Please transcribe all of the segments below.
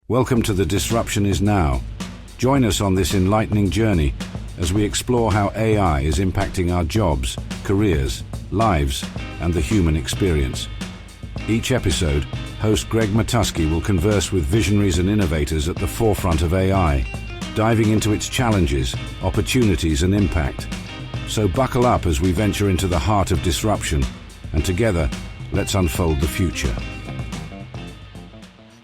Welcome to The Disruption Is Now. Join us on this enlightening journey as we explore how AI is impacting our jobs, careers, lives, and the human experience. Each episode, host Greg Matusky will converse with visionaries and innovators at the forefront of AI, diving into its challenges, opportunities, and impact. So buckle up as we venture into the heart of disruption, and together, let's unfold the future.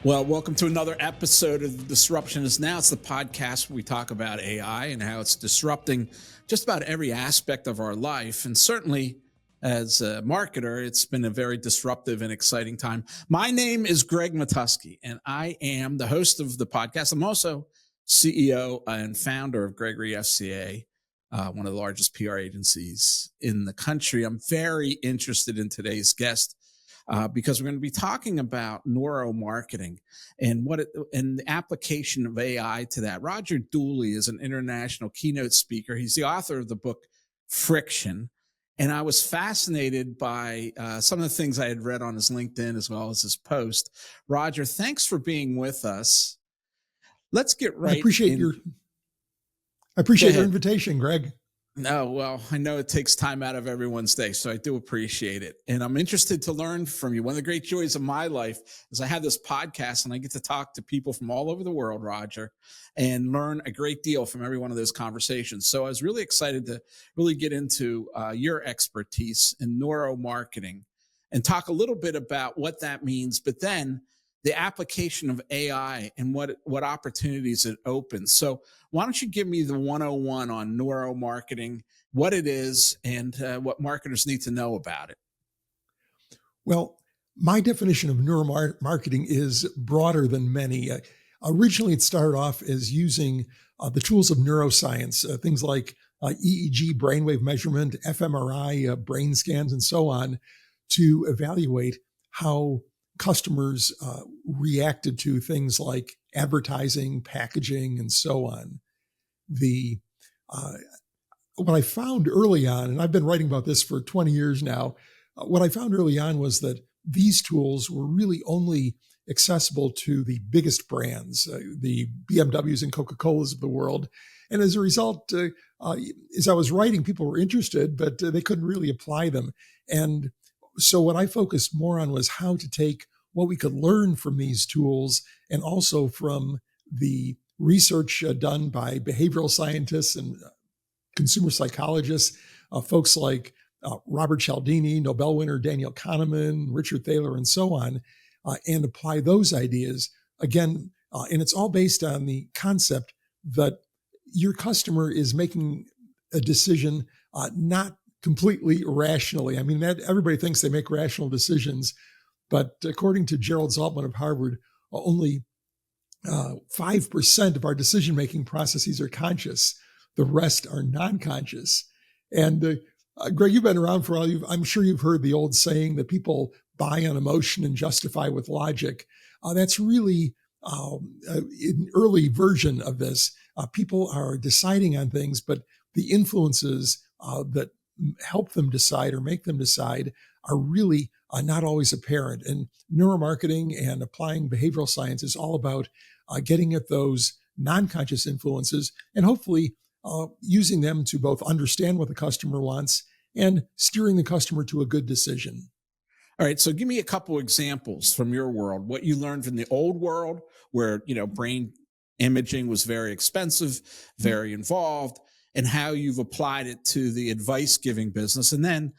Well, welcome to another episode of The Disruption Is Now. It's the podcast where we talk about AI and how it's disrupting just about every aspect of our life. And certainly as a marketer, it's been a very disruptive and exciting time. My name is Greg Matusky, and I am the host of the podcast. I'm also CEO and founder of Gregory FCA, one of the largest PR agencies in the country. I'm very interested in today's guest because we're going to be talking about neuromarketing and and the application of AI to that. Roger Dooley is an international keynote speaker. He's the author of the book Friction. And I was fascinated by some of the things I had read on his LinkedIn as well as his post. Roger, thanks for being with us. Let's get right. I appreciate your invitation, Greg. No, well, I know it takes time out of everyone's day, so I do appreciate it. And I'm interested to learn from you. One of the great joys of my life is I have this podcast and I get to talk to people from all over the world, Roger, and learn a great deal from every one of those conversations. So I was really excited to really get into your expertise in neuromarketing and talk a little bit about what that means, but then the application of AI and what opportunities it opens. So why don't you give me the 101 on neuromarketing, what it is, and what marketers need to know about it? Well, my definition of neuromarketing is broader than many. Originally, it started off as using the tools of neuroscience, things like EEG, brainwave measurement, fMRI, brain scans, and so on, to evaluate how customers reacted to things like advertising, packaging, and so on. What I found early on, and I've been writing about this for 20 years now, what I found early on was that these tools were really only accessible to the biggest brands, the BMWs and Coca-Colas of the world. And as a result, as I was writing, people were interested, but they couldn't really apply them. And so what I focused more on was how to take what we could learn from these tools and also from the research done by behavioral scientists and consumer psychologists, folks like Robert Cialdini, Nobel winner Daniel Kahneman, Richard Thaler, and so on, and apply those ideas. Again, and it's all based on the concept that your customer is making a decision not completely rationally. I mean, everybody thinks they make rational decisions, but according to Gerald Zaltman of Harvard, only 5% of our decision-making processes are conscious. The rest are non-conscious. And Greg, you've been around for I'm sure you've heard the old saying that people buy on emotion and justify with logic. That's really an early version of this. People are deciding on things, but the influences that help them decide or make them decide are really not always apparent. And neuromarketing and applying behavioral science is all about getting at those non-conscious influences and hopefully using them to both understand what the customer wants and steering the customer to a good decision. All right, so give me a couple examples from your world, what you learned from the old world where, brain imaging was very expensive, very involved, and how you've applied it to the advice-giving business. And then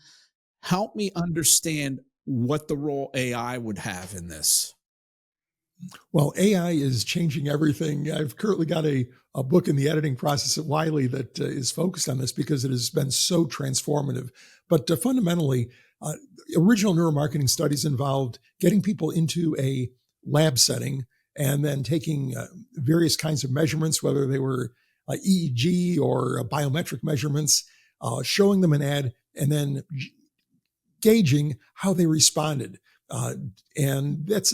help me understand what the role AI would have in this. Well, AI is changing everything. I've currently got a book in the editing process at Wiley that is focused on this because it has been so transformative. But fundamentally, original neuromarketing studies involved getting people into a lab setting and then taking various kinds of measurements, whether they were EEG or biometric measurements, showing them an ad, and then gauging how they responded. And that's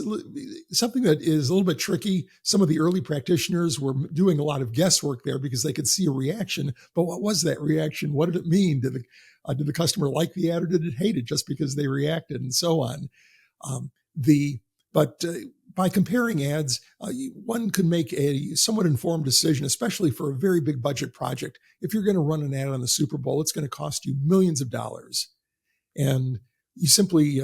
something that is a little bit tricky. Some of the early practitioners were doing a lot of guesswork there because they could see a reaction. But what was that reaction? What did it mean? Did the customer like the ad or did it hate it just because they reacted and so on? But by comparing ads, one could make a somewhat informed decision, especially for a very big budget project. If you're going to run an ad on the Super Bowl, it's going to cost you millions of dollars. And you simply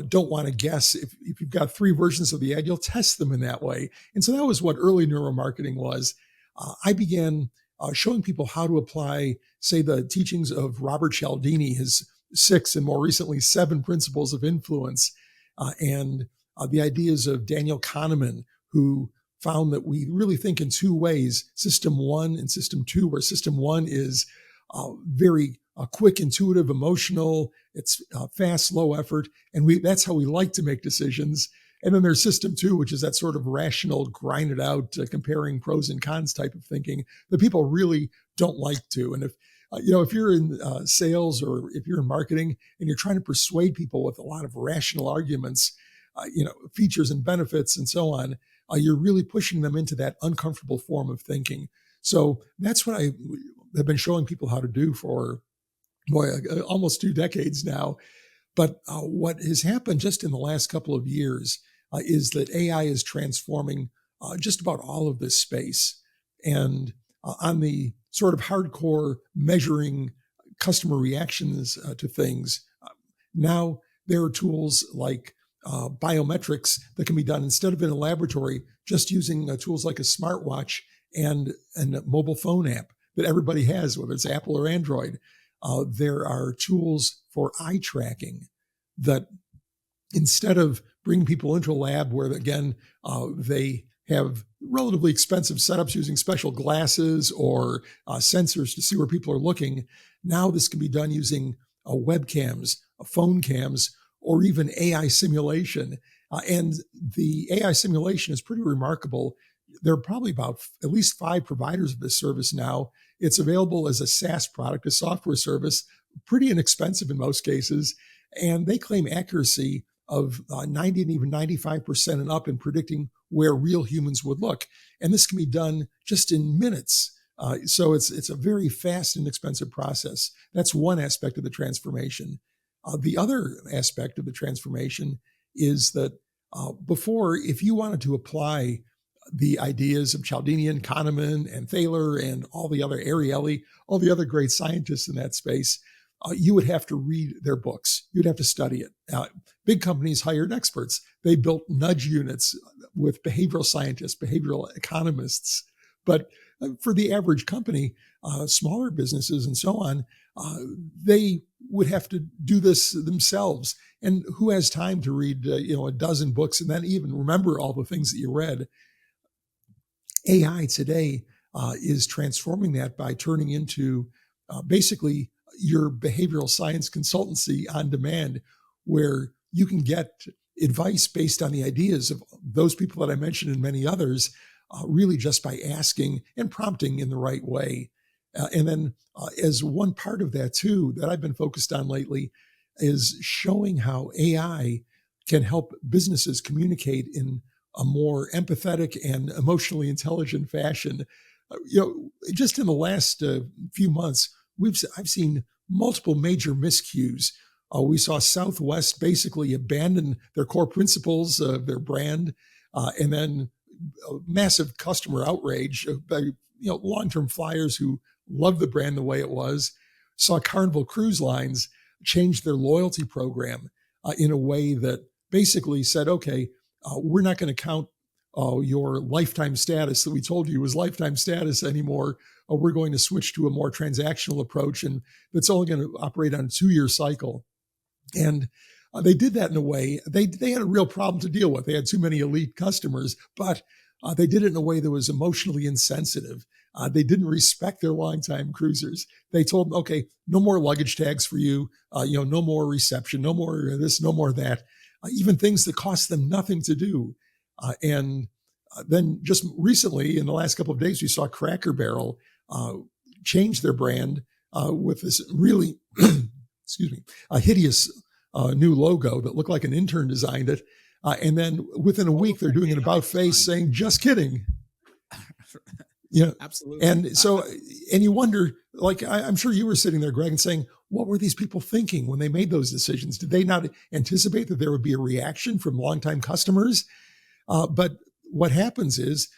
don't want to guess. If you've got 3 versions of the ad, you'll test them in that way. And so that was what early neuromarketing was. I began showing people how to apply, say, the teachings of Robert Cialdini, his 6 and more recently 7 principles of influence, and the ideas of Daniel Kahneman, who found that we really think in 2 ways, system 1 and system 2, where system 1 is very quick, intuitive, emotional. It's fast, low effort. And that's how we like to make decisions. And then there's system 2, which is that sort of rational, grind it out, comparing pros and cons type of thinking that people really don't like to. And if you're in sales or if you're in marketing and you're trying to persuade people with a lot of rational arguments, features and benefits and so on, you're really pushing them into that uncomfortable form of thinking. So that's what I have been showing people how to do for almost 2 decades now. But what has happened just in the last couple of years is that AI is transforming just about all of this space. And on the sort of hardcore measuring customer reactions to things, now there are tools like biometrics that can be done instead of in a laboratory, just using tools like a smartwatch and a mobile phone app that everybody has, whether it's Apple or Android. There are tools for eye tracking that instead of bringing people into a lab where, again, they have relatively expensive setups using special glasses or sensors to see where people are looking, now this can be done using webcams, phone cams, or even AI simulation. And the AI simulation is pretty remarkable. There are probably about at least 5 providers of this service now. It's available as a SaaS product, a software service, pretty inexpensive in most cases. And they claim accuracy of 90 and even 95% and up in predicting where real humans would look. And this can be done just in minutes. So it's a very fast and inexpensive process. That's one aspect of the transformation. The other aspect of the transformation is that before, if you wanted to apply the ideas of Cialdini and Kahneman and Thaler and all the other Ariely, all the other great scientists in that space, you would have to read their books. You'd have to study it. Big companies hired experts. They built nudge units with behavioral scientists, behavioral economists. But for the average company, smaller businesses and so on, they would have to do this themselves. And who has time to read, a dozen books and then even remember all the things that you read? AI today is transforming that by turning into basically your behavioral science consultancy on demand, where you can get advice based on the ideas of those people that I mentioned and many others, really just by asking and prompting in the right way. And then as one part of that too, that I've been focused on lately, is showing how AI can help businesses communicate in a more empathetic and emotionally intelligent fashion. Just in the last few months, I've seen multiple major miscues. We saw Southwest basically abandon their core principles of their brand, and then massive customer outrage by long-term flyers who loved the brand the way it was. Saw Carnival Cruise Lines change their loyalty program in a way that basically said, okay, we're not going to count your lifetime status that we told you was lifetime status anymore. We're going to switch to a more transactional approach, and that's only going to operate on a 2-year cycle. And they did that in a way. They had a real problem to deal with. They had too many elite customers, but they did it in a way that was emotionally insensitive. They didn't respect their longtime cruisers. They told them, okay, no more luggage tags for you. No more reception, no more this, no more that. Even things that cost them nothing to do. And then just recently, in the last couple of days, we saw Cracker Barrel change their brand with this really, a hideous new logo that looked like an intern designed it. And then within a week, they're doing an about face saying, just kidding. Absolutely. And so, and you wonder, like, I'm sure you were sitting there, Greg, and saying, what were these people thinking when they made those decisions? Did they not anticipate that there would be a reaction from longtime customers? But what happens is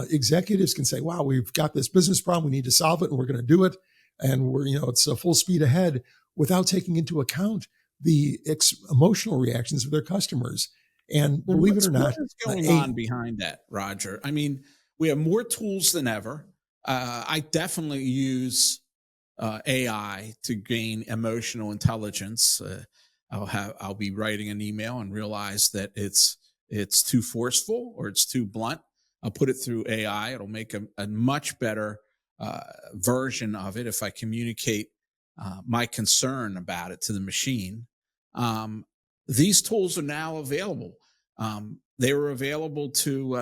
executives can say, wow, we've got this business problem. We need to solve it and we're going to do it. And it's a full speed ahead without taking into account the emotional reactions of their customers. And believe it or not, what is going on behind that, Roger? I mean, we have more tools than ever. I definitely use AI to gain emotional intelligence. I'll be writing an email and realize that it's too forceful or it's too blunt. I'll put it through AI. It'll make a much better version of it if I communicate my concern about it to the machine. These tools are now available. They were available to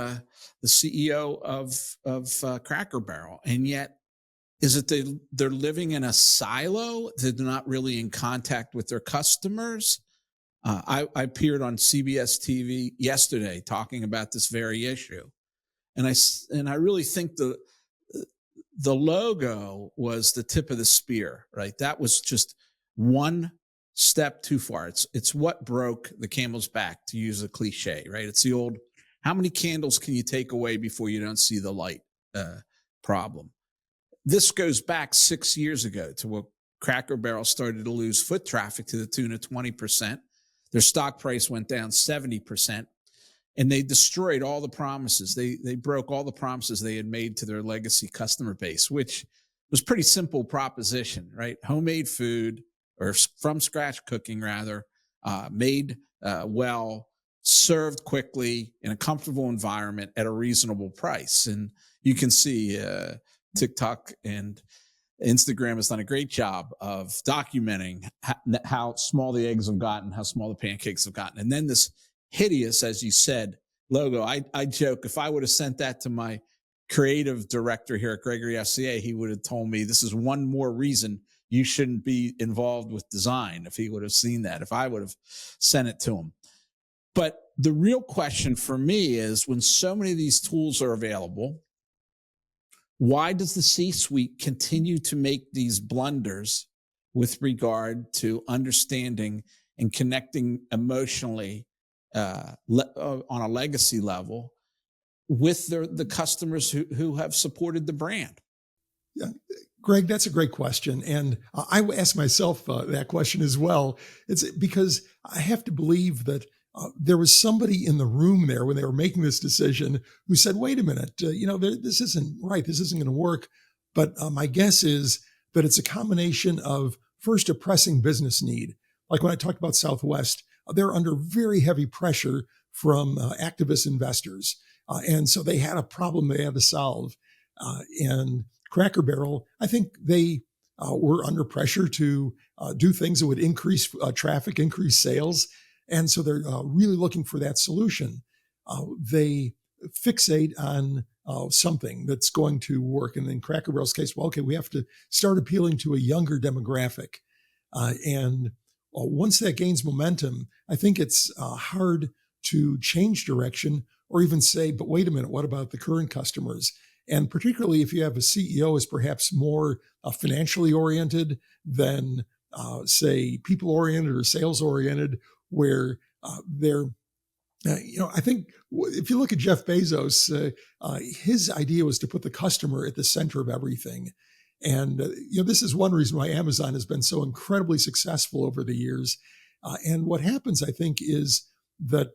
the CEO of Cracker Barrel, and yet is it they're living in a silo? They're not really in contact with their customers. I appeared on CBS TV yesterday talking about this very issue, and I really think the logo was the tip of the spear, right? That was just one step too far. It's what broke the camel's back, to use a cliche, right? It's the old, how many candles can you take away before you don't see the light problem? This goes back 6 years ago to when Cracker Barrel started to lose foot traffic to the tune of 20%. Their stock price went down 70%, and they destroyed all the promises. They broke all the promises they had made to their legacy customer base, which was pretty simple proposition, right? Homemade food, or from scratch cooking rather, made well, served quickly in a comfortable environment at a reasonable price. And you can see TikTok and Instagram has done a great job of documenting how small the eggs have gotten, how small the pancakes have gotten. And then this hideous, as you said, logo. I joke, if I would have sent that to my creative director here at Gregory FCA, he would have told me this is one more reason you shouldn't be involved with design, if he would have seen that, if I would have sent it to him. But the real question for me is, when so many of these tools are available, why does the C-suite continue to make these blunders with regard to understanding and connecting emotionally on a legacy level with the customers who have supported the brand? Yeah, Greg, that's a great question. And I ask myself that question as well. It's because I have to believe that there was somebody in the room there when they were making this decision who said, wait a minute, this isn't right. This isn't going to work. But my guess is that it's a combination of, first, a pressing business need. Like when I talked about Southwest, they're under very heavy pressure from activist investors. And so they had a problem they had to solve. And Cracker Barrel, I think they were under pressure to do things that would increase traffic, increase sales. And so they're really looking for that solution. They fixate on something that's going to work. And in Cracker Barrel's case, well, okay, we have to start appealing to a younger demographic. And once that gains momentum, I think it's hard to change direction or even say, but wait a minute, what about the current customers? And particularly if you have a CEO who's perhaps more financially oriented than, say, people oriented or sales oriented, where they're, I think if you look at Jeff Bezos, his idea was to put the customer at the center of everything. And, this is one reason why Amazon has been so incredibly successful over the years. And what happens, I think, is that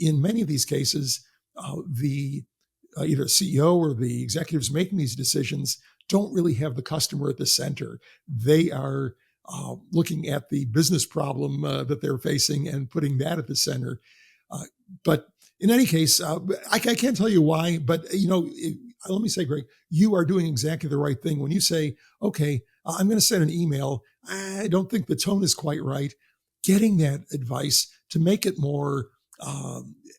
in many of these cases, the either CEO or the executives making these decisions don't really have the customer at the center. They are looking at the business problem that they're facing and putting that at the center. But in any case, I can't tell you why, but, let me say, Greg, you are doing exactly the right thing. When you say, okay, I'm going to send an email, I don't think the tone is quite right. Getting that advice to make it more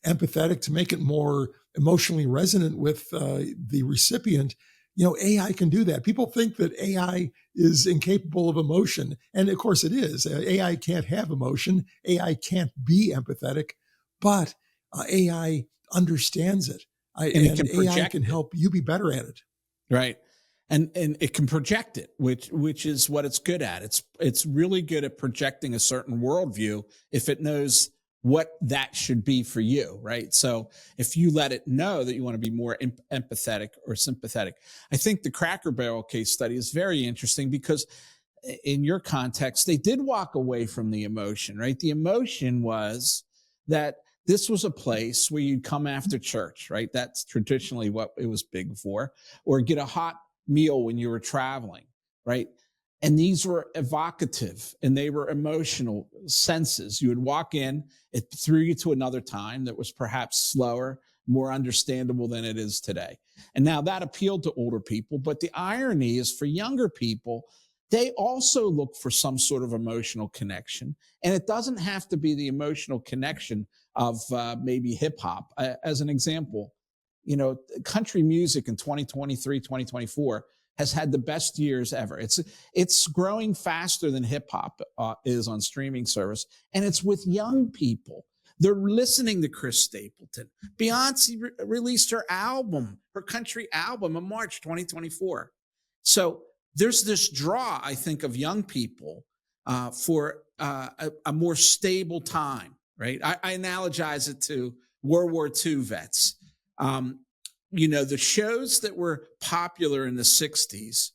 empathetic, to make it more emotionally resonant with the recipient, AI can do that. People think that AI is incapable of emotion. And of course it is. AI can't have emotion. AI can't be empathetic, but AI understands it. And AI can help you be better at it. Right. And it can project it, which is what it's good at. It's really good at projecting a certain worldview if it knows what that should be for you, right? So if you let it know that you want to be more empathetic or sympathetic, I think the Cracker Barrel case study is very interesting because in your context, they did walk away from the emotion, right? The emotion was that this was a place where you'd come after church, right? That's traditionally what it was big for, or get a hot meal when you were traveling, right? And these were evocative and they were emotional senses. You would walk in, it threw you to another time that was perhaps slower, more understandable than it is today. And now that appealed to older people, but the irony is for younger people, they also look for some sort of emotional connection. And it doesn't have to be the emotional connection of maybe hip hop. As an example, country music in 2023, 2024 has had the best years ever. It's growing faster than hip hop is on streaming service. And it's with young people. They're listening to Chris Stapleton. Beyonce released her country album in March 2024. So there's this draw, I think, of young people for a more stable time, right? I analogize it to World War II vets. The shows that were popular in the 60s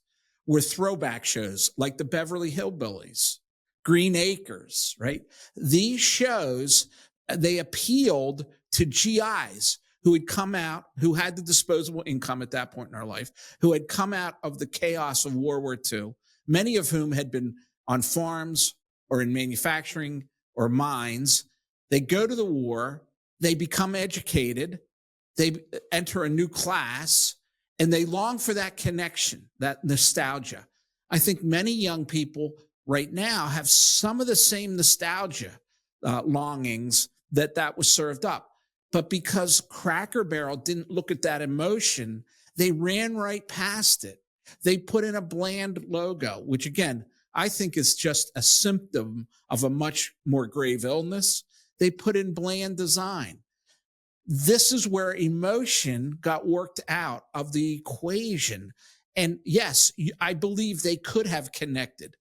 were throwback shows like the Beverly Hillbillies, Green Acres, right? These shows, they appealed to GIs who had come out, who had the disposable income at that point in our life, who had come out of the chaos of World War II, many of whom had been on farms or in manufacturing or mines. They go to the war, they become educated, they enter a new class, and they long for that connection, that nostalgia. I think many young people right now have some of the same nostalgia longings that was served up. But because Cracker Barrel didn't look at that emotion, they ran right past it. They put in a bland logo, which again, I think is just a symptom of a much more grave illness. They put in bland design. This is where emotion got worked out of the equation. And yes, I believe they could have connected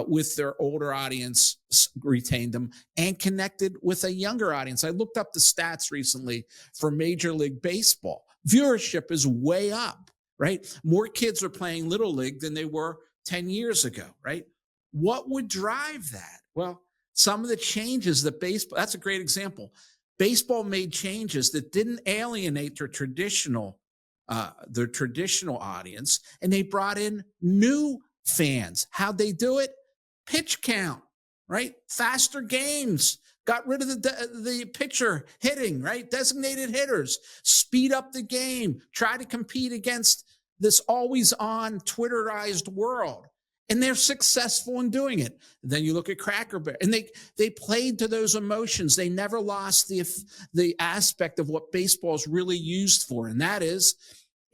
with their older audience, retained them, and connected with a younger audience. I looked up the stats recently for Major League Baseball. Viewership is way up, right? More kids are playing Little League than they were 10 years ago, right? What would drive that? Well, some of the changes that that's a great example. Baseball made changes that didn't alienate their traditional audience, and they brought in new fans. How'd they do it? Pitch count, right? Faster games. Got rid of the pitcher hitting, right? Designated hitters. Speed up the game. Try to compete against this always on Twitterized world. And they're successful in doing it. Then you look at Cracker Barrel, and they played to those emotions. They never lost the aspect of what baseball is really used for, and that is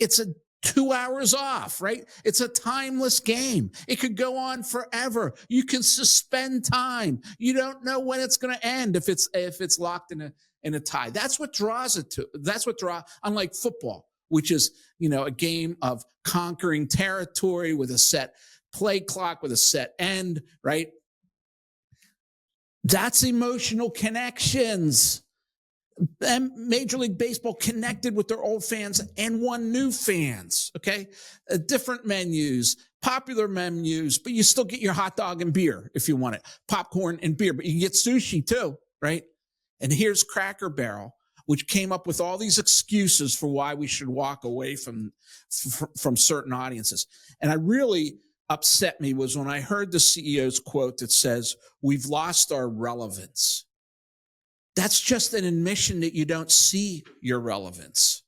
it's a 2 hours off, right? It's a timeless game. It could go on forever. You can suspend time. You don't know when it's going to end if it's locked in a tie. That's what draws it to. Unlike football, which is a game of conquering territory with a set play clock with a set end, right? That's emotional connections. And Major League Baseball connected with their old fans and won new fans, okay? Different menus, popular menus, but you still get your hot dog and beer if you want it, popcorn and beer, but you can get sushi too, right? And here's Cracker Barrel, which came up with all these excuses for why we should walk away from certain audiences. And I really upset me was when I heard the CEO's quote that says, "We've lost our relevance." That's just an admission that you don't see your relevance.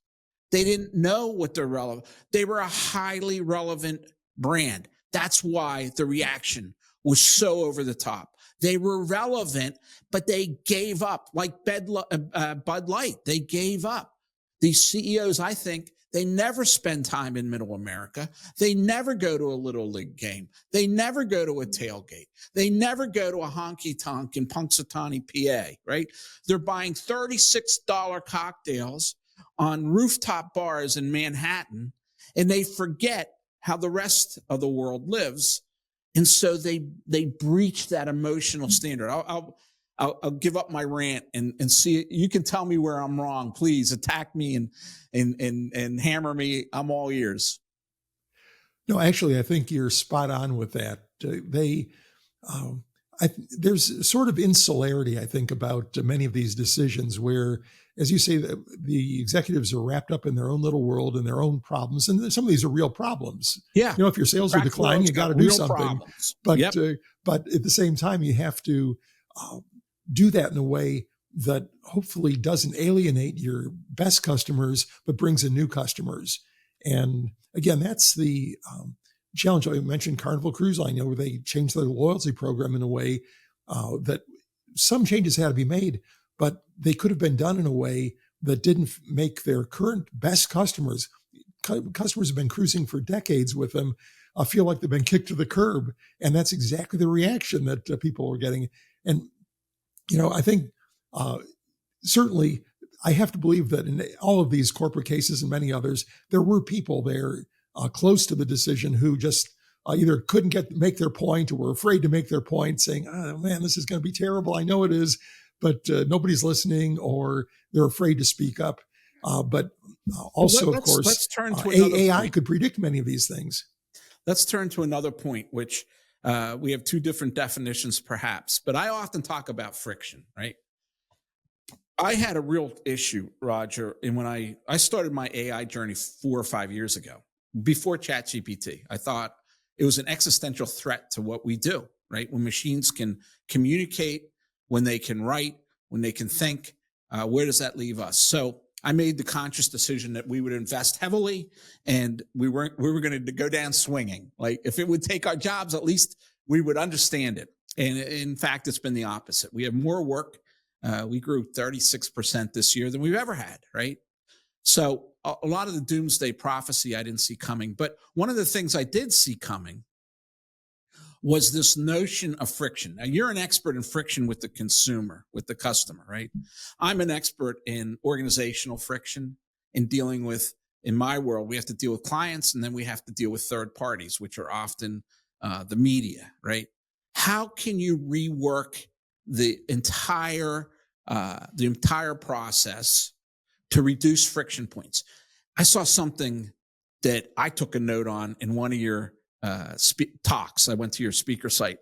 They didn't know what they're relevant. They were a highly relevant brand. That's why the reaction was so over the top. They were relevant, but they gave up, like Bud Light. They gave up. These CEOs, I think, they never spend time in middle America. They never go to a Little League game. They never go to a tailgate. They never go to a honky-tonk in Punxsutawney, PA, right? They're buying $36 cocktails on rooftop bars in Manhattan, and they forget how the rest of the world lives. And so they breach that emotional standard. I'll give up my rant and see it. You can tell me where I'm wrong. Please attack me and hammer me. I'm all ears. No, actually, I think you're spot on with that. There's sort of insularity, I think, about many of these decisions where, as you say, the executives are wrapped up in their own little world and their own problems. And some of these are real problems. Yeah. If your sales are declining, you got to do something. Problems. But at the same time, you have to do that in a way that hopefully doesn't alienate your best customers, but brings in new customers. And again, that's the challenge. I mentioned Carnival Cruise Line, where they changed their loyalty program in a way that some changes had to be made, but they could have been done in a way that didn't make their current best customers have been cruising for decades with them, feel like they've been kicked to the curb. And that's exactly the reaction that people are getting. And, I think certainly I have to believe that in all of these corporate cases and many others, there were people there close to the decision who just either couldn't make their point or were afraid to make their point, saying, oh man, this is going to be terrible. I know it is, but nobody's listening, or they're afraid to speak up. But also, of course, let's turn to AI point. could predict many of these things. Let's turn to another point, which we have two different definitions perhaps, but I often talk about friction, right? I had a real issue, Roger, and when I started my AI journey 4 or 5 years ago, before ChatGPT, I thought it was an existential threat to what we do, right? When machines can communicate, when they can write, when they can think, where does that leave us? So I made the conscious decision that we would invest heavily, and we were going to go down swinging. Like if it would take our jobs, at least we would understand it. And in fact, it's been the opposite. We have more work. We grew 36% this year than we've ever had, right? So a lot of the doomsday prophecy I didn't see coming. But one of the things I did see coming was this notion of friction. Now, you're an expert in friction with the consumer, with the customer, right? I'm an expert in organizational friction, in dealing with, in my world, we have to deal with clients, and then we have to deal with third parties, which are often the media, right? How can you rework the entire process to reduce friction points? I saw something that I took a note on in one of your talks. I went to your speaker site,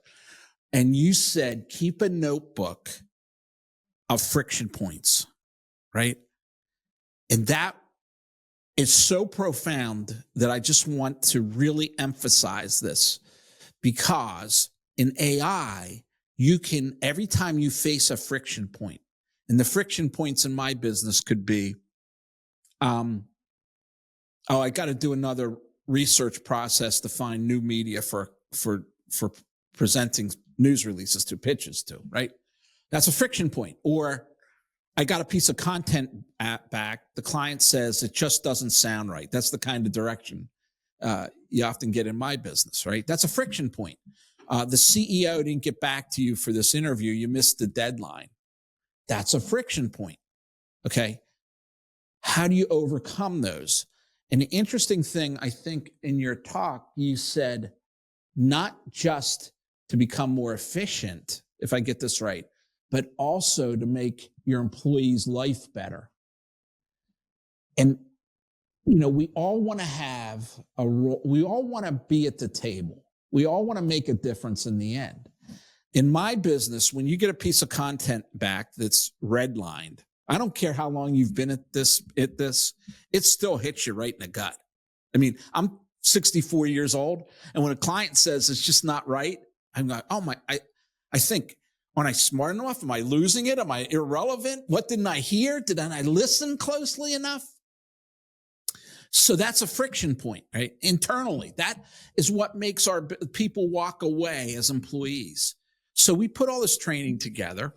and you said, keep a notebook of friction points, right? And that is so profound that I just want to really emphasize this, because in AI, you can, every time you face a friction point, and the friction points in my business could be, I got to do another research process to find new media for presenting news releases to, pitches to, right? That's a friction point. Or I got a piece of content back. The client says it just doesn't sound right. That's the kind of direction you often get in my business, right? That's a friction point. The CEO didn't get back to you for this interview. You missed the deadline. That's a friction point. Okay. How do you overcome those? And the interesting thing, I think in your talk, you said not just to become more efficient, if I get this right, but also to make your employees' life better. And, we all want to have a role. We all want to be at the table. We all want to make a difference in the end. In my business, when you get a piece of content back that's redlined, I don't care how long you've been at this, it still hits you right in the gut. I mean, I'm 64 years old, and when a client says it's just not right, I'm like, oh my, I think, aren't I smart enough? Am I losing it? Am I irrelevant? What didn't I hear? Didn't I listen closely enough? So that's a friction point, right? Internally, that is what makes our people walk away as employees. So we put all this training together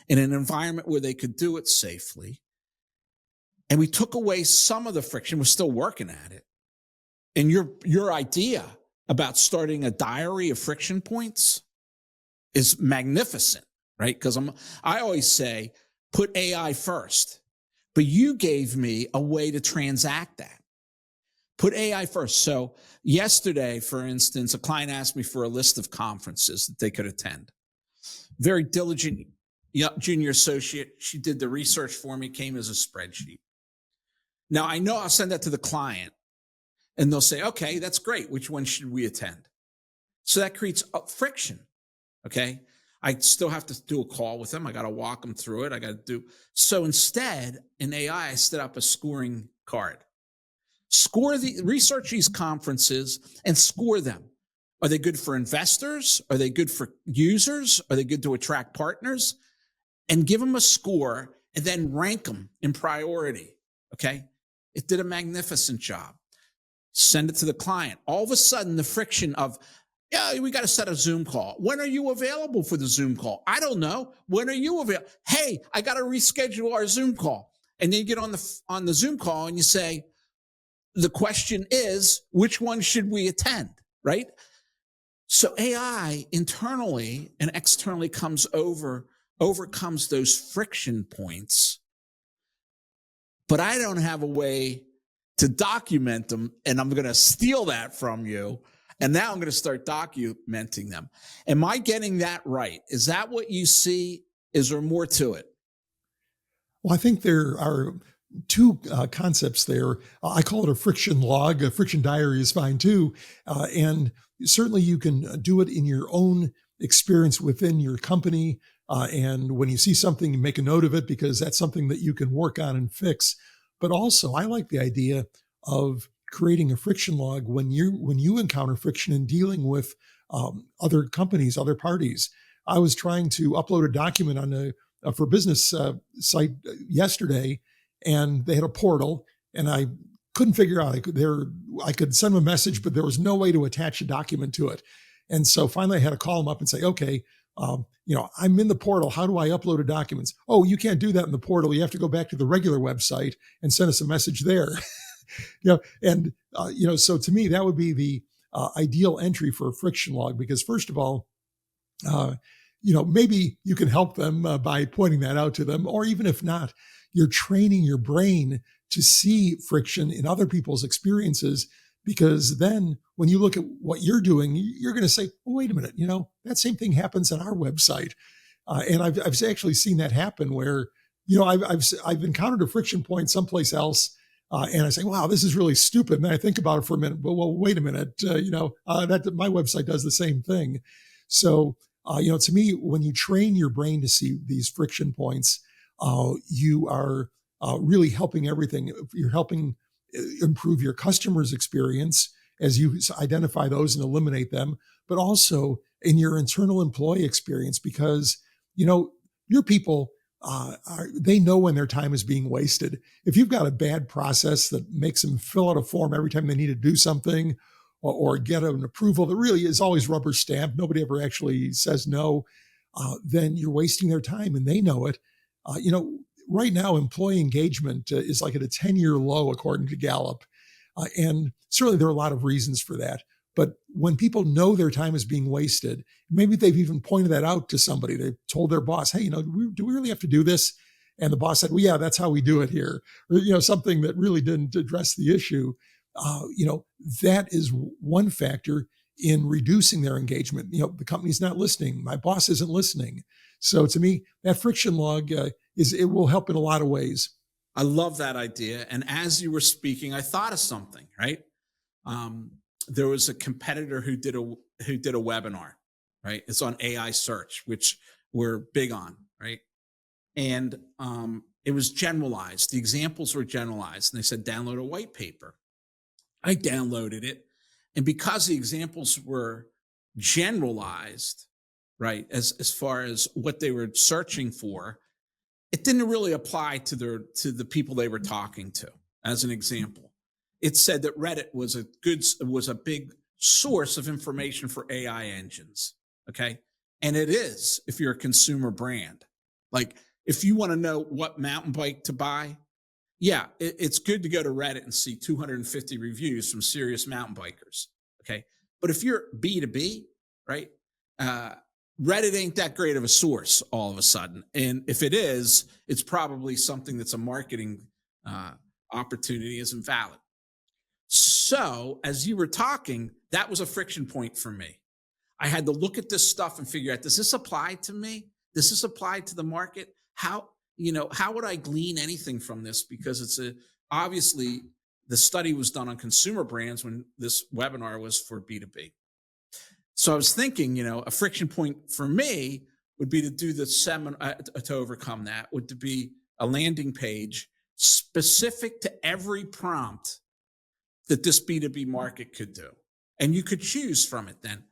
in an environment where they could do it safely. And we took away some of the friction. We're still working at it. And your idea about starting a diary of friction points is magnificent, right? Because I always say, put AI first. But you gave me a way to transact that. Put AI first. So yesterday, for instance, a client asked me for a list of conferences that they could attend. Very diligent junior associate. She did the research for me, came as a spreadsheet. Now I know I'll send that to the client and they'll say, okay, that's great. Which one should we attend? So that creates friction. Okay. I still have to do a call with them. I got to walk them through it. So instead in AI, I set up a scoring card. Research these conferences and score them. Are they good for investors? Are they good for users? Are they good to attract partners? And give them a score and then rank them in priority. Okay. It did a magnificent job. Send it to the client. All of a sudden, the friction of, yeah, we got to set a Zoom call. When are you available for the Zoom call? I don't know. When are you available? Hey, I got to reschedule our Zoom call. And then you get on the Zoom call and you say, the question is, which one should we attend? Right? So AI internally and externally overcomes those friction points. But I don't have a way to document them, and I'm going to steal that from you. And now I'm going to start documenting them. Am I getting that right? Is that what you see? Is there more to it? Well, I think there are two concepts there. I call it a friction log. A friction diary is fine too. And certainly you can do it in your own experience within your company. And when you see something, you make a note of it because that's something that you can work on and fix. But also, I like the idea of creating a friction log when you encounter friction in dealing with other companies, other parties. I was trying to upload a document on a for business site yesterday, and they had a portal, and I couldn't figure out. I could send them a message, but there was no way to attach a document to it. And so finally, I had to call them up and say, okay, I'm in the portal. How do I upload a document? Oh, you can't do that in the portal. You have to go back to the regular website and send us a message there. So to me, that would be the ideal entry for a friction log, because first of all, maybe you can help them by pointing that out to them, or even if not, you're training your brain to see friction in other people's experiences, because then when you look at what you're doing, you're going to say, oh, wait a minute, that same thing happens on our website. And I've actually seen that happen where, I've encountered a friction point someplace else. And I say, wow, this is really stupid. And then I think about it for a minute, but well, wait a minute, that my website does the same thing. So, to me, when you train your brain to see these friction points, you are really helping everything. You're helping improve your customer's experience as you identify those and eliminate them, but also in your internal employee experience, because, your people, they know when their time is being wasted. If you've got a bad process that makes them fill out a form every time they need to do something, or get an approval that really is always rubber stamped, nobody ever actually says no, then you're wasting their time, and they know it. Right now, employee engagement is like at a 10-year low, according to Gallup. And certainly there are a lot of reasons for that. But when people know their time is being wasted, maybe they've even pointed that out to somebody. They've told their boss, hey, do we really have to do this? And the boss said, well, yeah, that's how we do it here. Or, something that really didn't address the issue. That is one factor in reducing their engagement. The company's not listening. My boss isn't listening. So to me, that friction log it will help in a lot of ways. I love that idea. And as you were speaking, I thought of something, right? There was a competitor who did a webinar, right? It's on AI search, which we're big on, right? And it was generalized. The examples were generalized. And they said, download a white paper. I downloaded it. And because the examples were generalized, right, as far as what they were searching for, it didn't really apply to the people they were talking to. As an example, it said that Reddit was a big source of information for AI engines. Okay. And it is, if you're a consumer brand. Like, if you want to know what mountain bike to buy, yeah, it's good to go to Reddit and see 250 reviews from serious mountain bikers. Okay. But if you're B2B, right, Reddit ain't that great of a source all of a sudden. And if it is, it's probably something that's a marketing opportunity isn't valid. So as you were talking, that was a friction point for me. I had to look at this stuff and figure out, does this apply to me? does this apply to the market? How would I glean anything from this? Because obviously the study was done on consumer brands when this webinar was for B2B. So I was thinking, a friction point for me would be to do the seminar to overcome that, would to be a landing page specific to every prompt that this B2B market could do. And you could choose from it then.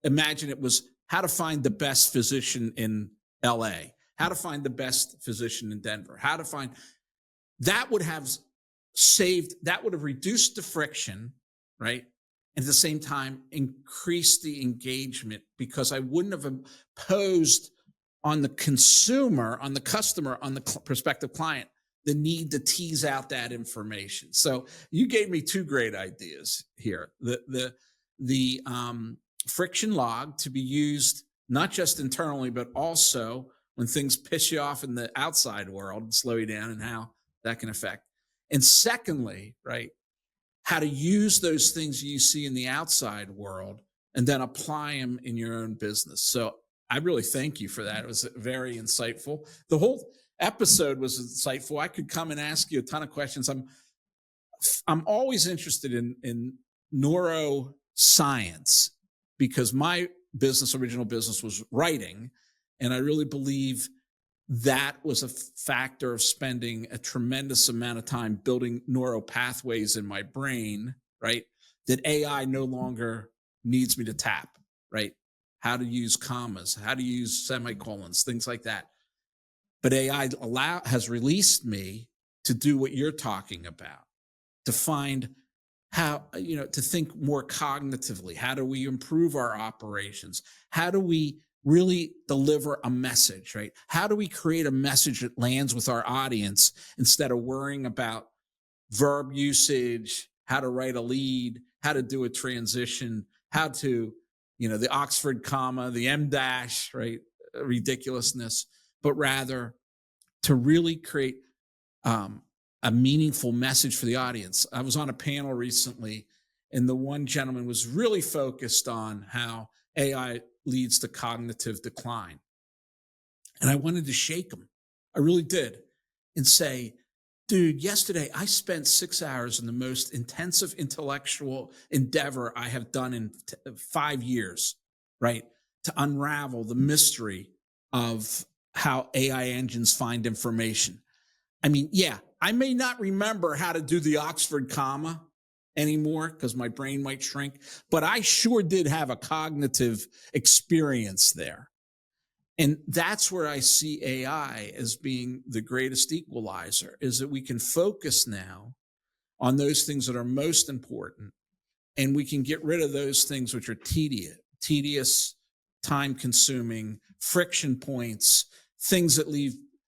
Imagine it was how to find the best physician in LA, how to find the best physician in Denver, that would have reduced the friction, right? And at the same time, increased the engagement, because I wouldn't have imposed on the consumer, on the customer, on the prospective client, the need to tease out that information. So you gave me two great ideas here. The friction log to be used not just internally, but also when things piss you off in the outside world and slow you down, and how that can affect. And secondly, right, how to use those things you see in the outside world and then apply them in your own business. So I really thank you for that. It was very insightful. The whole episode was insightful. I could come and ask you a ton of questions. I'm always interested in neuroscience, because my original business was writing. And I really believe that was a factor of spending a tremendous amount of time building neural pathways in my brain, right? That AI no longer needs me to tap, right? How to use commas, how to use semicolons, things like that. But AI has released me to do what you're talking about, to find how, to think more cognitively. How do we improve our operations? How do we really deliver a message, right? How do we create a message that lands with our audience instead of worrying about verb usage, how to write a lead, how to do a transition, how to, the Oxford comma, the M dash, right? Ridiculousness, but rather to really create a meaningful message for the audience. I was on a panel recently, and the one gentleman was really focused on how AI leads to cognitive decline. And I wanted to shake him. I really did. And say, dude, yesterday I spent 6 hours in the most intensive intellectual endeavor I have done in 5 years, right? To unravel the mystery of how AI engines find information. I mean, yeah, I may not remember how to do the Oxford comma anymore because my brain might shrink, but I sure did have a cognitive experience there. And that's where I see AI as being the greatest equalizer, is that we can focus now on those things that are most important, and we can get rid of those things which are tedious, time-consuming, friction points, things that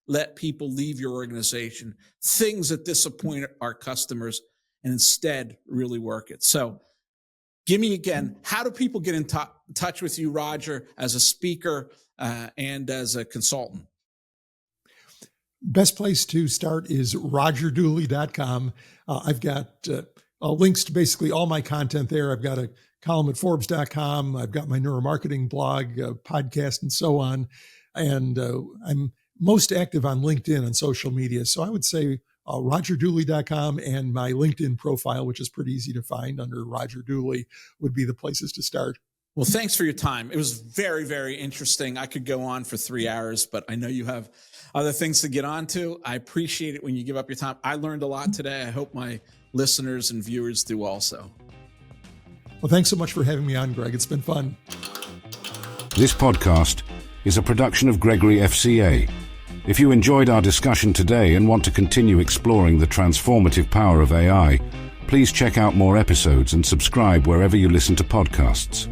let people leave your organization, things that disappoint our customers, and instead really work it. So give me again, how do people get in touch with you, Roger, as a speaker and as a consultant? Best place to start is rogerdooley.com. I've got links to basically all my content there. I've got a column at Forbes.com. I've got my neuromarketing blog, podcast, and so on. And I'm most active on LinkedIn and social media. So I would say rogerdooley.com and my LinkedIn profile, which is pretty easy to find under Roger Dooley, would be the places to start. Well, thanks for your time. It was very, very interesting. I could go on for 3 hours, but I know you have other things to get on to. I appreciate it when you give up your time. I learned a lot today. I hope my listeners and viewers do also. Well, thanks so much for having me on, Greg. It's been fun. This podcast is a production of Gregory FCA. If you enjoyed our discussion today and want to continue exploring the transformative power of AI, please check out more episodes and subscribe wherever you listen to podcasts.